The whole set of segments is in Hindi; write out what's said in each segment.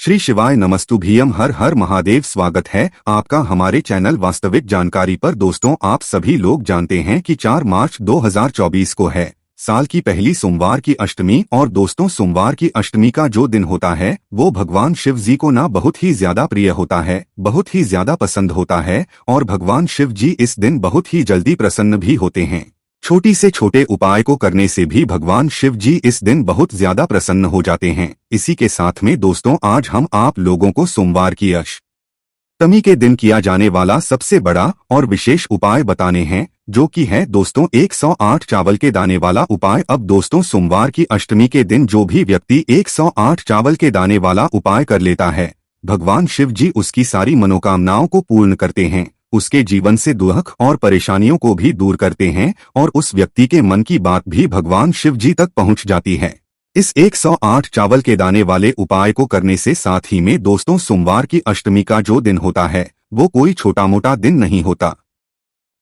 श्री शिवाय नमस्तुभ्यम। हर हर महादेव। स्वागत है आपका हमारे चैनल वास्तविक जानकारी पर। दोस्तों, आप सभी लोग जानते हैं कि 4 मार्च 2024 को है साल की पहली सोमवार की अष्टमी। और दोस्तों, सोमवार की अष्टमी का जो दिन होता है वो भगवान शिव जी को ना बहुत ही ज्यादा प्रिय होता है, बहुत ही ज्यादा पसंद होता है। और भगवान शिव जी इस दिन बहुत ही जल्दी प्रसन्न भी होते हैं। छोटी से छोटे उपाय को करने से भी भगवान शिव जी इस दिन बहुत ज्यादा प्रसन्न हो जाते हैं। इसी के साथ में दोस्तों, आज हम आप लोगों को सोमवार की अष्टमी के दिन किया जाने वाला सबसे बड़ा और विशेष उपाय बताने हैं, जो कि है दोस्तों 108 चावल के दाने वाला उपाय। अब दोस्तों, सोमवार की अष्टमी के दिन जो भी व्यक्ति 108 चावल के दाने वाला उपाय कर लेता है, भगवान शिव जी उसकी सारी मनोकामनाओं को पूर्ण करते हैं, उसके जीवन से दुख और परेशानियों को भी दूर करते हैं और उस व्यक्ति के मन की बात भी भगवान शिव जी तक पहुंच जाती है। इस 108 चावल के दाने वाले उपाय को करने से साथ ही में दोस्तों, सोमवार की अष्टमी का जो दिन होता है वो कोई छोटा मोटा दिन नहीं होता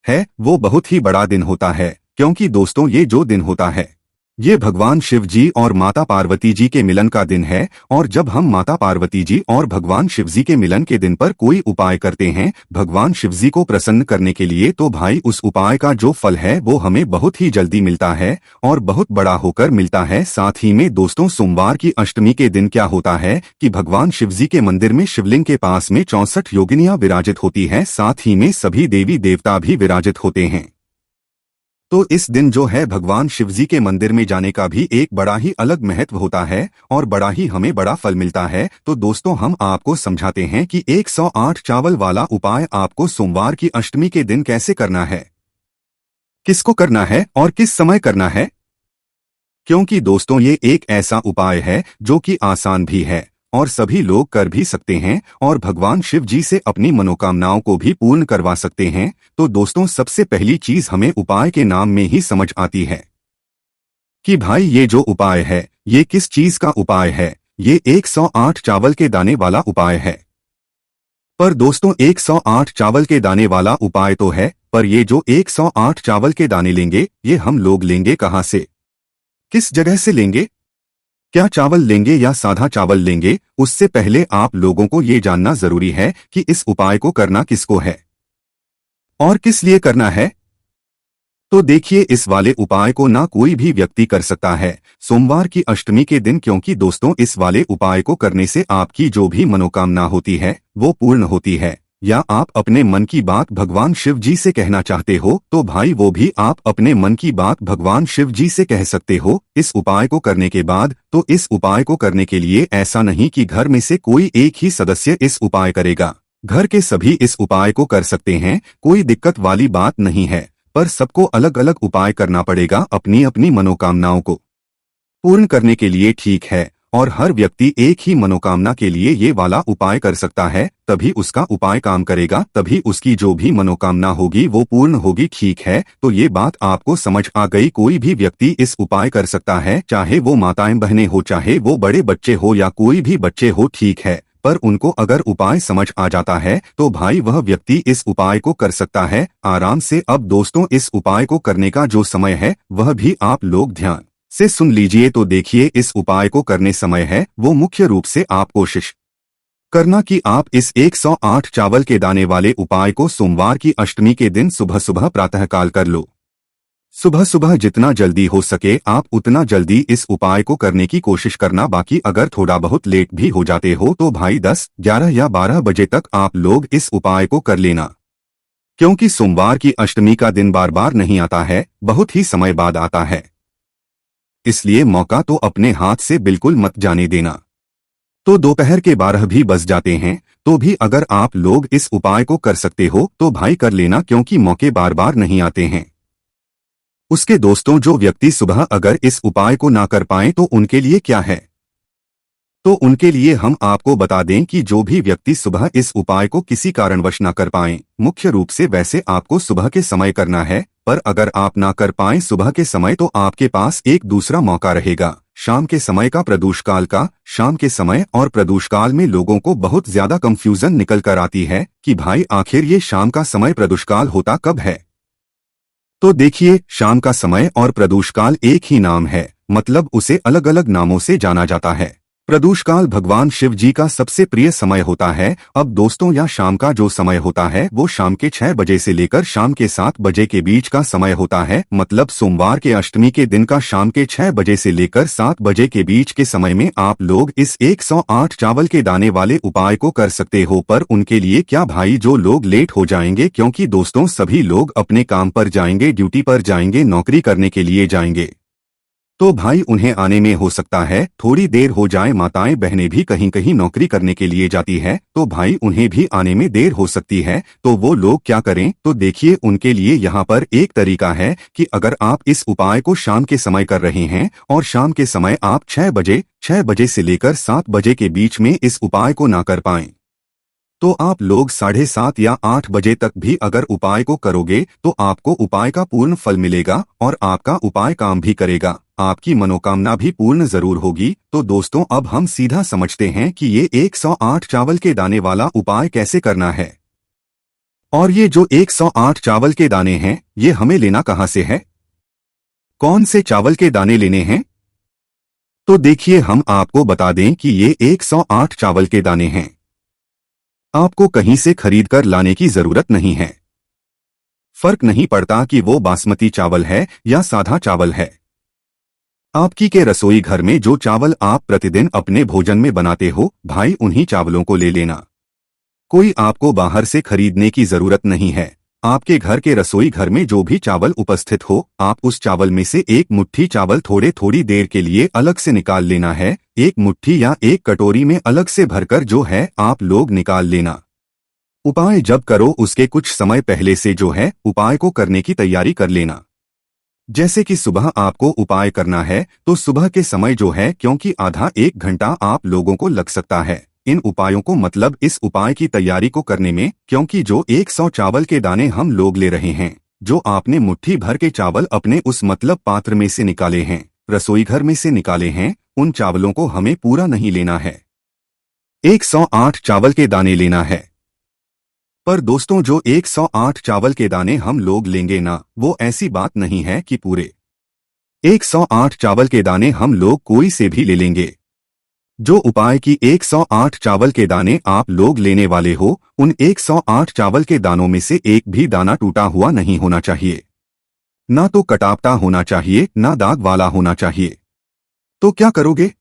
है, वो बहुत ही बड़ा दिन होता है। क्योंकि दोस्तों, ये जो दिन होता है ये भगवान शिव जी और माता पार्वती जी के मिलन का दिन है। और जब हम माता पार्वती जी और भगवान शिव जी के मिलन के दिन पर कोई उपाय करते हैं भगवान शिव जी को प्रसन्न करने के लिए, तो भाई उस उपाय का जो फल है वो हमें बहुत ही जल्दी मिलता है और बहुत बड़ा होकर मिलता है। साथ ही में दोस्तों, सोमवार की अष्टमी के दिन क्या होता है कि भगवान शिव जी के मंदिर में शिवलिंग के पास में 64 योगिनियां विराजित होती है, साथ ही में सभी देवी देवता भी विराजित होते हैं। तो इस दिन जो है भगवान शिव जी के मंदिर में जाने का भी एक बड़ा ही अलग महत्व होता है और बड़ा ही हमें बड़ा फल मिलता है। तो दोस्तों, हम आपको समझाते हैं कि 108 चावल वाला उपाय आपको सोमवार की अष्टमी के दिन कैसे करना है, किसको करना है और किस समय करना है। क्योंकि दोस्तों, ये एक ऐसा उपाय है जो कि आसान भी है और सभी लोग कर भी सकते हैं और भगवान शिव जी से अपनी मनोकामनाओं को भी पूर्ण करवा सकते हैं। तो दोस्तों, सबसे पहली चीज हमें उपाय के नाम में ही समझ आती है कि भाई ये जो उपाय है ये किस चीज का उपाय है। ये 108 चावल के दाने वाला उपाय है। पर दोस्तों, 108 चावल के दाने वाला उपाय तो है, पर ये जो 108 चावल के दाने लेंगे ये हम लोग लेंगे कहाँ से, किस जगह से लेंगे, क्या चावल लेंगे या सादा चावल लेंगे, उससे पहले आप लोगों को ये जानना जरूरी है कि इस उपाय को करना किसको है और किस लिए करना है। तो देखिए, इस वाले उपाय को ना कोई भी व्यक्ति कर सकता है सोमवार की अष्टमी के दिन, क्योंकि दोस्तों इस वाले उपाय को करने से आपकी जो भी मनोकामना होती है वो पूर्ण होती है। या आप अपने मन की बात भगवान शिव जी से कहना चाहते हो तो भाई वो भी आप अपने मन की बात भगवान शिव जी से कह सकते हो इस उपाय को करने के बाद। तो इस उपाय को करने के लिए ऐसा नहीं कि घर में से कोई एक ही सदस्य इस उपाय करेगा, घर के सभी इस उपाय को कर सकते हैं, कोई दिक्कत वाली बात नहीं है। पर सबको अलग अलग उपाय करना पड़ेगा अपनी अपनी मनोकामनाओं को पूर्ण करने के लिए, ठीक है। और हर व्यक्ति एक ही मनोकामना के लिए ये वाला उपाय कर सकता है, तभी उसका उपाय काम करेगा, तभी उसकी जो भी मनोकामना होगी वो पूर्ण होगी, ठीक है। तो ये बात आपको समझ आ गई। कोई भी व्यक्ति इस उपाय कर सकता है, चाहे वो माताएं बहनें हो, चाहे वो बड़े बच्चे हो या कोई भी बच्चे हो, ठीक है। पर उनको अगर उपाय समझ आ जाता है तो भाई वह व्यक्ति इस उपाय को कर सकता है आराम से। अब दोस्तों, इस उपाय को करने का जो समय है वह भी आप लोग ध्यान से सुन लीजिए। तो देखिए, इस उपाय को करने समय है वो मुख्य रूप से आप कोशिश करना कि आप इस 108 चावल के दाने वाले उपाय को सोमवार की अष्टमी के दिन सुबह सुबह प्रातःकाल कर लो। सुबह सुबह जितना जल्दी हो सके आप उतना जल्दी इस उपाय को करने की कोशिश करना। बाकी अगर थोड़ा बहुत लेट भी हो जाते हो तो भाई 10, 11 या 12 बजे तक आप लोग इस उपाय को कर लेना। क्योंकि सोमवार की अष्टमी का दिन बार बार नहीं आता है, बहुत ही समय बाद आता है, इसलिए मौका तो अपने हाथ से बिल्कुल मत जाने देना। तो दोपहर के 12 भी बज जाते हैं तो भी अगर आप लोग इस उपाय को कर सकते हो तो भाई कर लेना, क्योंकि मौके बार बार नहीं आते हैं। उसके दोस्तों, जो व्यक्ति सुबह अगर इस उपाय को ना कर पाए तो उनके लिए क्या है, तो उनके लिए हम आपको बता दें कि जो भी व्यक्ति सुबह इस उपाय को किसी कारणवश ना कर पाएं, मुख्य रूप से वैसे आपको सुबह के समय करना है, पर अगर आप ना कर पाएं सुबह के समय तो आपके पास एक दूसरा मौका रहेगा शाम के समय का, प्रदोषकाल का। शाम के समय और प्रदोषकाल में लोगों को बहुत ज्यादा कंफ्यूजन निकल कर आती है कि भाई आखिर ये शाम का समय प्रदोषकाल होता कब है। तो देखिए, शाम का समय और प्रदोषकाल एक ही नाम है, मतलब उसे अलग अलग नामों से जाना जाता है। प्रदोषकाल भगवान शिव जी का सबसे प्रिय समय होता है। अब दोस्तों, या शाम का जो समय होता है वो शाम के 6 बजे से लेकर शाम के 7 बजे के बीच का समय होता है। मतलब सोमवार के अष्टमी के दिन का शाम के 6 बजे से लेकर 7 बजे के बीच के समय में आप लोग इस 108 चावल के दाने वाले उपाय को कर सकते हो। पर उनके लिए क्या भाई, जो लोग लेट हो जाएंगे, क्योंकि दोस्तों सभी लोग अपने काम पर जाएंगे, ड्यूटी पर जाएंगे, नौकरी करने के लिए जाएंगे, तो भाई उन्हें आने में हो सकता है थोड़ी देर हो जाए। माताएं बहनें भी कहीं कहीं नौकरी करने के लिए जाती है, तो भाई उन्हें भी आने में देर हो सकती है। तो वो लोग क्या करें, तो देखिए उनके लिए यहाँ पर एक तरीका है कि अगर आप इस उपाय को शाम के समय कर रहे हैं और शाम के समय आप 6 बजे से लेकर 7 बजे के बीच में इस उपाय को ना कर पाएं, तो आप लोग 7:30 या 8 बजे तक भी अगर उपाय को करोगे तो आपको उपाय का पूर्ण फल मिलेगा और आपका उपाय काम भी करेगा, आपकी मनोकामना भी पूर्ण जरूर होगी। तो दोस्तों, अब हम सीधा समझते हैं कि ये 108 चावल के दाने वाला उपाय कैसे करना है। और ये जो 108 चावल के दाने हैं, ये हमें लेना कहाँ से है, कौन से चावल के दाने लेने हैं? तो देखिए, हम आपको बता दें कि ये 108 चावल के दाने हैं। आपको कहीं से खरीद कर लाने की जरूरत नहीं है। फर्क नहीं पड़ता कि वो बासमती चावल है या साधा चावल है। आपकी के रसोई घर में जो चावल आप प्रतिदिन अपने भोजन में बनाते हो, भाई उन्हीं चावलों को ले लेना। कोई आपको बाहर से खरीदने की जरूरत नहीं है। आपके घर के रसोई घर में जो भी चावल उपस्थित हो, आप उस चावल में से एक मुट्ठी चावल थोड़ी देर के लिए अलग से निकाल लेना है। एक मुट्ठी या एक कटोरी में अलग से भरकर जो है आप लोग निकाल लेना। उपाय जब करो उसके कुछ समय पहले से जो है उपाय को करने की तैयारी कर लेना। जैसे कि सुबह आपको उपाय करना है तो सुबह के समय जो है, क्योंकि आधा 1 घंटा आप लोगों को लग सकता है इन उपायों को, मतलब इस उपाय की तैयारी को करने में। क्योंकि जो 100 चावल के दाने हम लोग ले रहे हैं, जो आपने मुट्ठी भर के चावल अपने उस मतलब पात्र में से निकाले हैं, रसोई घर में से निकाले हैं, उन चावलों को हमें पूरा नहीं लेना है, 108 चावल के दाने लेना है। पर दोस्तों, जो 108 चावल के दाने हम लोग लेंगे ना, वो ऐसी बात नहीं है कि पूरे 108 चावल के दाने हम लोग कोई से भी ले लेंगे। जो उपाय की 108 चावल के दाने आप लोग लेने वाले हो, उन 108 चावल के दानों में से एक भी दाना टूटा हुआ नहीं होना चाहिए, ना तो कटापटा होना चाहिए, ना दाग वाला होना चाहिए। तो क्या करोगे,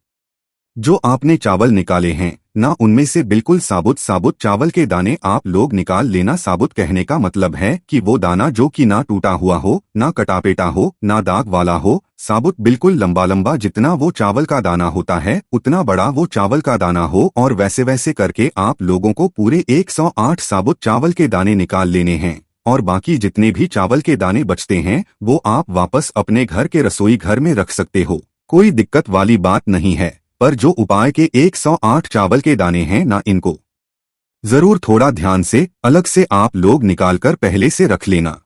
जो आपने चावल निकाले हैं ना, उनमें से बिल्कुल साबुत चावल के दाने आप लोग निकाल लेना। साबुत कहने का मतलब है कि वो दाना जो कि ना टूटा हुआ हो, ना कटापेटा हो, ना दाग वाला हो, साबुत बिल्कुल लंबा लंबा, जितना वो चावल का दाना होता है उतना बड़ा वो चावल का दाना हो। और वैसे वैसे करके आप लोगों को पूरे 108 साबुत चावल के दाने निकाल लेने हैं। और बाकी जितने भी चावल के दाने बचते हैं वो आप वापस अपने घर के रसोई घर में रख सकते हो, कोई दिक्कत वाली बात नहीं है। पर जो उपाय के 108 चावल के दाने हैं ना, इनको जरूर थोड़ा ध्यान से अलग से आप लोग निकालकर पहले से रख लेना।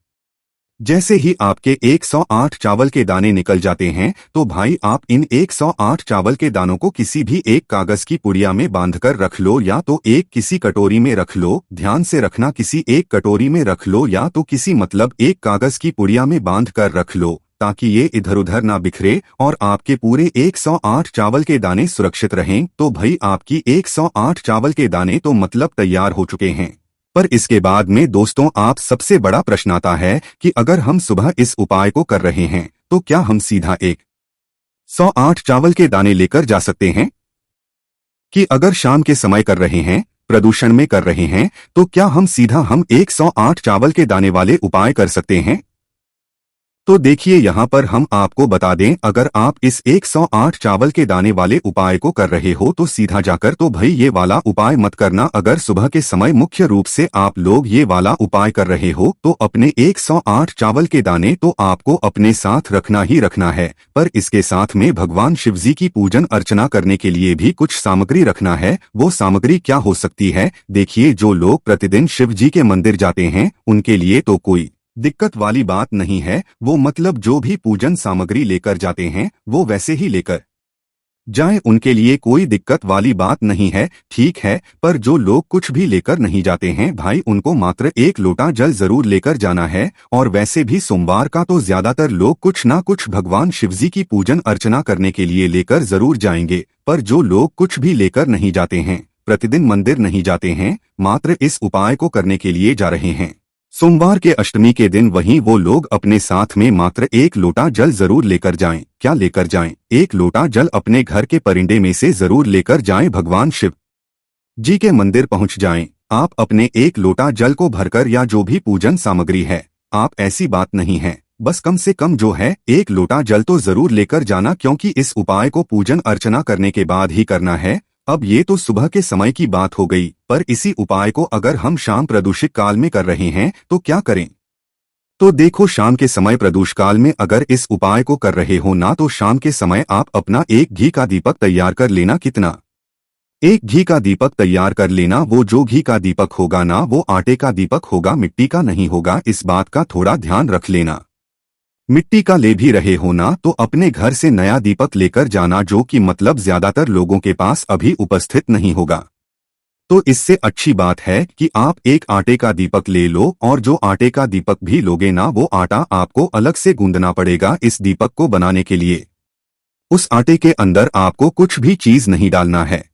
जैसे ही आपके 108 चावल के दाने निकल जाते हैं तो भाई आप इन 108 चावल के दानों को किसी भी एक कागज की पुड़िया में बांधकर रख लो, या तो एक किसी कटोरी में रख लो। ध्यान से रखना, किसी एक कटोरी में रख लो या तो किसी मतलब एक कागज की पुड़िया में बांध कर रख लो, ताकि ये इधर उधर ना बिखरे और आपके पूरे 108 चावल के दाने सुरक्षित रहें। तो भाई आपकी 108 चावल के दाने तो मतलब तैयार हो चुके हैं। पर इसके बाद में दोस्तों, आप सबसे बड़ा प्रश्न आता है कि अगर हम सुबह इस उपाय को कर रहे हैं तो क्या हम सीधा 108 चावल के दाने लेकर जा सकते हैं, कि अगर शाम के समय कर रहे हैं, प्रदूषण में कर रहे हैं, तो क्या हम सीधा 108 चावल के दाने वाले उपाय कर सकते हैं? तो देखिए, यहाँ पर हम आपको बता दें, अगर आप इस 108 चावल के दाने वाले उपाय को कर रहे हो तो सीधा जाकर तो भाई ये वाला उपाय मत करना। अगर सुबह के समय मुख्य रूप से आप लोग ये वाला उपाय कर रहे हो तो अपने 108 चावल के दाने तो आपको अपने साथ रखना ही रखना है। पर इसके साथ में भगवान शिवजी की पूजन अर्चना करने के लिए भी कुछ सामग्री रखना है। वो सामग्री क्या हो सकती है? देखिए, जो लोग प्रतिदिन शिव जी के मंदिर जाते हैं उनके लिए तो कोई दिक्कत वाली बात नहीं है। वो मतलब जो भी पूजन सामग्री लेकर जाते हैं वो वैसे ही लेकर जाएं, उनके लिए कोई दिक्कत वाली बात नहीं है, ठीक है। पर जो लोग कुछ भी लेकर नहीं जाते हैं भाई, उनको मात्र एक लोटा जल जरूर लेकर जाना है। और वैसे भी सोमवार का तो ज्यादातर लोग कुछ ना कुछ भगवान शिवजी की पूजन अर्चना करने के लिए लेकर जरूर जाएंगे। पर जो लोग कुछ भी लेकर नहीं जाते हैं, प्रतिदिन मंदिर नहीं जाते हैं, मात्र इस उपाय को करने के लिए जा रहे हैं सोमवार के अष्टमी के दिन, वहीं वो लोग अपने साथ में मात्र एक लोटा जल जरूर लेकर जाएं। क्या लेकर जाएं? एक लोटा जल अपने घर के परिंदे में से जरूर लेकर जाएं। भगवान शिव जी के मंदिर पहुंच जाएं। आप अपने एक लोटा जल को भरकर, या जो भी पूजन सामग्री है, आप ऐसी बात नहीं है, बस कम से कम जो है एक लोटा जल तो जरूर लेकर जाना, क्योंकि इस उपाय को पूजन अर्चना करने के बाद ही करना है। अब ये तो सुबह के समय की बात हो गई, पर इसी उपाय को अगर हम शाम प्रदूषित काल में कर रहे हैं तो क्या करें? तो देखो, शाम के समय प्रदोष काल में अगर इस उपाय को कर रहे हो ना, तो शाम के समय आप अपना एक घी का दीपक तैयार कर लेना। कितना? एक घी का दीपक तैयार कर लेना। वो जो घी का दीपक होगा ना, वो आटे का दीपक होगा, मिट्टी का नहीं होगा, इस बात का थोड़ा ध्यान रख लेना। मिट्टी का ले भी रहे हो ना, तो अपने घर से नया दीपक लेकर जाना, जो कि मतलब ज्यादातर लोगों के पास अभी उपस्थित नहीं होगा। तो इससे अच्छी बात है कि आप एक आटे का दीपक ले लो, और जो आटे का दीपक भी लोगे ना, वो आटा आपको अलग से गूंदना पड़ेगा इस दीपक को बनाने के लिए। उस आटे के अंदर आपको कुछ भी चीज नहीं डालना है।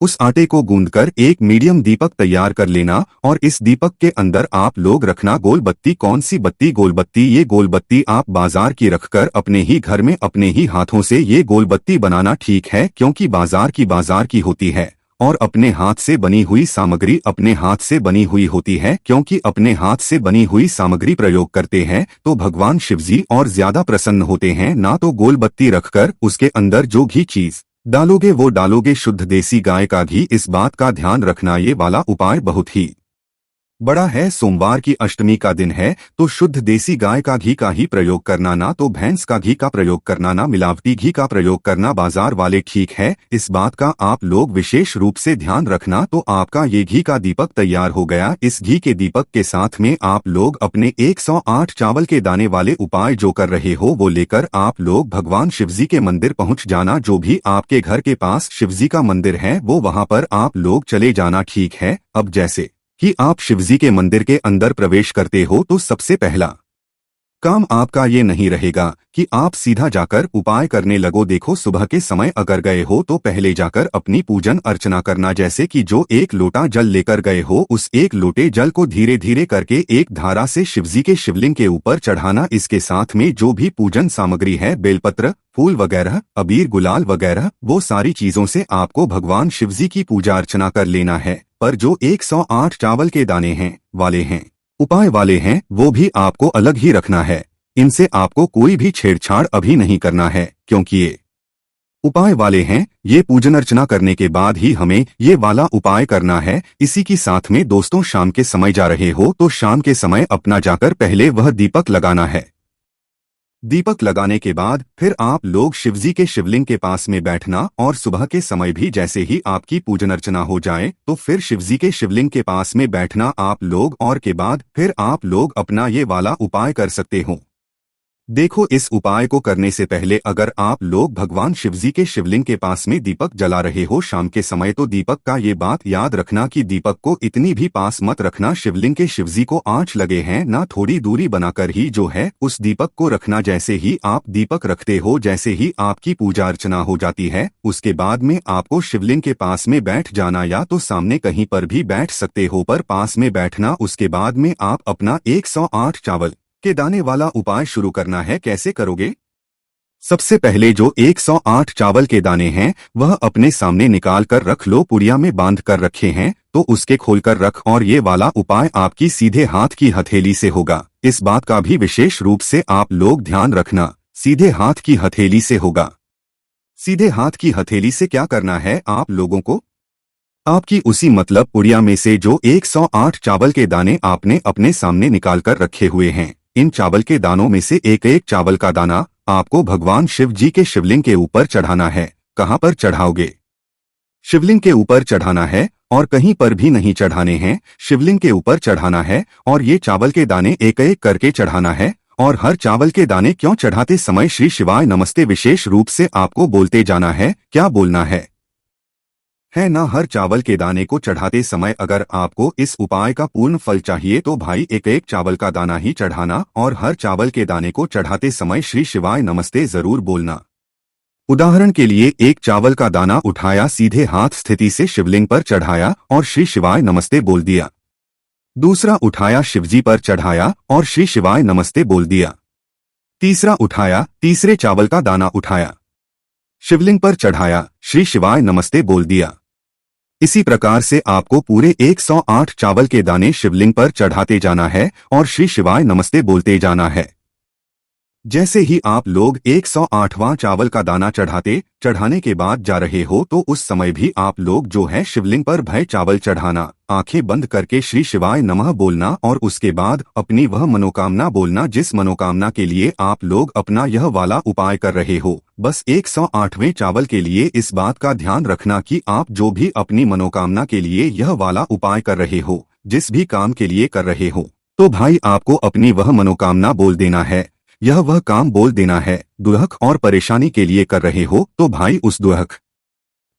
उस आटे को गूंदकर एक मीडियम दीपक तैयार कर लेना, और इस दीपक के अंदर आप लोग रखना गोल बत्ती। कौन सी बत्ती? गोल बत्ती। ये गोल बत्ती आप बाजार की रखकर अपने ही घर में अपने ही हाथों से ये गोल बत्ती बनाना, ठीक है? क्योंकि बाजार की होती है, और अपने हाथ से बनी हुई सामग्री अपने हाथ से बनी हुई होती है। क्योंकि अपने हाथ से बनी हुई सामग्री प्रयोग करते हैं तो भगवान शिवजी और ज्यादा प्रसन्न होते हैं। ना तो गोल बत्ती रखकर उसके अंदर जो घी चीज डालोगे वो डालोगे शुद्ध देसी गाय का घी। इस बात का ध्यान रखना, ये वाला उपाय बहुत ही बड़ा है। सोमवार की अष्टमी का दिन है, तो शुद्ध देसी गाय का घी का ही प्रयोग करना, ना तो भैंस का घी का प्रयोग करना, ना मिलावटी घी का प्रयोग करना बाजार वाले, ठीक है? इस बात का आप लोग विशेष रूप से ध्यान रखना। तो आपका ये घी का दीपक तैयार हो गया। इस घी के दीपक के साथ में आप लोग अपने 108 चावल के दाने वाले उपाय जो कर रहे हो वो लेकर आप लोग भगवान शिवजी के मंदिर पहुंच जाना। जो भी आपके घर के पास शिवजी का मंदिर है वो वहां पर आप लोग चले जाना, ठीक है? अब जैसे कि आप शिवजी के मंदिर के अंदर प्रवेश करते हो, तो सबसे पहला काम आपका ये नहीं रहेगा कि आप सीधा जाकर उपाय करने लगो। देखो, सुबह के समय अगर गए हो तो पहले जाकर अपनी पूजन अर्चना करना। जैसे कि जो एक लोटा जल लेकर गए हो, उस एक लोटे जल को धीरे धीरे करके एक धारा से शिवजी के शिवलिंग के ऊपर चढ़ाना। इसके साथ में जो भी पूजन सामग्री है, बेलपत्र, फूल वगैरह, अबीर गुलाल वगैरह, वो सारी चीजों से आपको भगवान शिवजी की पूजा अर्चना कर लेना है। पर जो 108 चावल के दाने हैं वाले हैं, उपाय वाले हैं, वो भी आपको अलग ही रखना है। इनसे आपको कोई भी छेड़छाड़ अभी नहीं करना है, क्योंकि ये उपाय वाले हैं। ये पूजन अर्चना करने के बाद ही हमें ये वाला उपाय करना है। इसी की साथ में दोस्तों, शाम के समय जा रहे हो तो शाम के समय अपना जाकर पहले वह दीपक लगाना है। दीपक लगाने के बाद फिर आप लोग शिवजी के शिवलिंग के पास में बैठना, और सुबह के समय भी जैसे ही आपकी पूजन अर्चना हो जाए तो फिर शिवजी के शिवलिंग के पास में बैठना आप लोग, और के बाद फिर आप लोग अपना ये वाला उपाय कर सकते हो। देखो, इस उपाय को करने से पहले अगर आप लोग भगवान शिवजी के शिवलिंग के पास में दीपक जला रहे हो शाम के समय, तो दीपक का ये बात याद रखना कि दीपक को इतनी भी पास मत रखना शिवलिंग के, शिवजी को आंच लगे हैं ना, थोड़ी दूरी बनाकर ही जो है उस दीपक को रखना। जैसे ही आप दीपक रखते हो, जैसे ही आपकी पूजा अर्चना हो जाती है, उसके बाद में आपको शिवलिंग के पास में बैठ जाना, या तो सामने कहीं पर भी बैठ सकते हो, पर पास में बैठना। उसके बाद में आप अपना 108 चावल के दाने वाला उपाय शुरू करना है। कैसे करोगे? सबसे पहले जो 108 चावल के दाने हैं वह अपने सामने निकाल कर रख लो। पुड़िया में बांध कर रखे हैं तो उसके खोलकर रख, और ये वाला उपाय आपकी सीधे हाथ की हथेली से होगा। इस बात का भी विशेष रूप से आप लोग ध्यान रखना, सीधे हाथ की हथेली से होगा। सीधे हाथ की हथेली से क्या करना है आप लोगों को? आपकी उसी मतलब पुड़िया में से जो 108 चावल के दाने आपने अपने सामने निकाल कर रखे हुए हैं, इन चावल के दानों में से एक एक चावल का दाना आपको भगवान शिव जी के शिवलिंग के ऊपर चढ़ाना है। कहाँ पर चढ़ाओगे? शिवलिंग के ऊपर चढ़ाना है, और कहीं पर भी नहीं चढ़ाने हैं, शिवलिंग के ऊपर चढ़ाना है। और ये चावल के दाने एक एक करके चढ़ाना है, और हर चावल के दाने क्यों चढ़ाते समय श्री शिवाय नमस्ते विशेष रूप से आपको बोलते जाना है। क्या बोलना है ना। हर चावल के दाने को चढ़ाते समय अगर आपको इस उपाय का पूर्ण फल चाहिए तो भाई एक एक चावल का दाना ही चढ़ाना और हर चावल के दाने को चढ़ाते समय श्री शिवाय नमस्ते जरूर बोलना। उदाहरण के लिए एक चावल का दाना उठाया, सीधे हाथ स्थिति से शिवलिंग पर चढ़ाया और श्री शिवाय नमस्ते बोल दिया। दूसरा उठाया, शिवजी पर चढ़ाया और श्री शिवाय नमस्ते बोल दिया। तीसरा उठाया, तीसरे चावल का दाना उठाया, शिवलिंग पर चढ़ाया, श्री शिवाय नमस्ते बोल दिया। इसी प्रकार से आपको पूरे 108 चावल के दाने शिवलिंग पर चढ़ाते जाना है और श्री शिवाय नमस्ते बोलते जाना है। जैसे ही आप लोग 108वां चावल का दाना चढ़ाने के बाद जा रहे हो तो उस समय भी आप लोग जो है शिवलिंग पर भय चावल चढ़ाना, आंखें बंद करके श्री शिवाय नमः बोलना और उसके बाद अपनी वह मनोकामना बोलना जिस मनोकामना के लिए आप लोग अपना यह वाला उपाय कर रहे हो। बस 108वें चावल के लिए इस बात का ध्यान रखना कि आप जो भी अपनी मनोकामना के लिए यह वाला उपाय कर रहे हो, जिस भी काम के लिए कर रहे हो, तो भाई आपको अपनी वह मनोकामना बोल देना है, यह वह काम बोल देना है। दुख और परेशानी के लिए कर रहे हो तो भाई उस दुख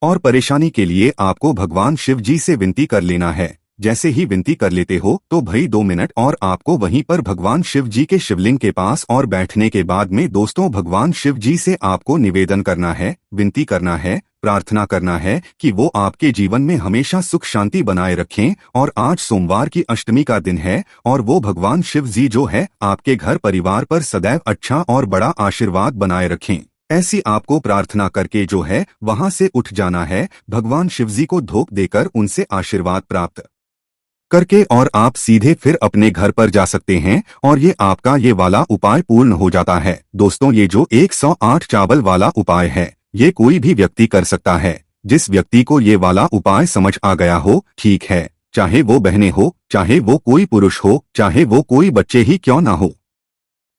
और परेशानी के लिए आपको भगवान शिव जी से विनती कर लेना है। जैसे ही विनती कर लेते हो तो भाई 2 मिनट और आपको वहीं पर भगवान शिव जी के शिवलिंग के पास और बैठने के बाद में दोस्तों भगवान शिव जी से आपको निवेदन करना है, विनती करना है, प्रार्थना करना है कि वो आपके जीवन में हमेशा सुख शांति बनाए रखें। और आज सोमवार की अष्टमी का दिन है और वो भगवान शिव जी जो है आपके घर परिवार पर सदैव अच्छा और बड़ा आशीर्वाद बनाए रखें। ऐसी आपको प्रार्थना करके जो है वहां से उठ जाना है, भगवान शिव जी को धोख देकर उनसे आशीर्वाद प्राप्त करके और आप सीधे फिर अपने घर पर जा सकते हैं और ये आपका ये वाला उपाय पूर्ण हो जाता है। दोस्तों ये जो 108 चावल वाला उपाय है ये कोई भी व्यक्ति कर सकता है। जिस व्यक्ति को ये वाला उपाय समझ आ गया हो, ठीक है, चाहे वो बहनें हो, चाहे वो कोई पुरुष हो, चाहे वो कोई बच्चे ही क्यों ना हो,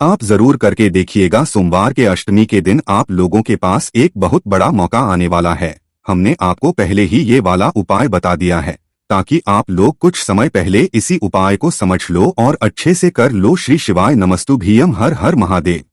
आप जरूर करके देखिएगा। सोमवार के अष्टमी के दिन आप लोगों के पास एक बहुत बड़ा मौका आने वाला है। हमने आपको पहले ही ये वाला उपाय बता दिया है ताकि आप लोग कुछ समय पहले इसी उपाय को समझ लो और अच्छे से कर लो। श्री शिवाय नमस्तुभ्यम। हर हर महादेव।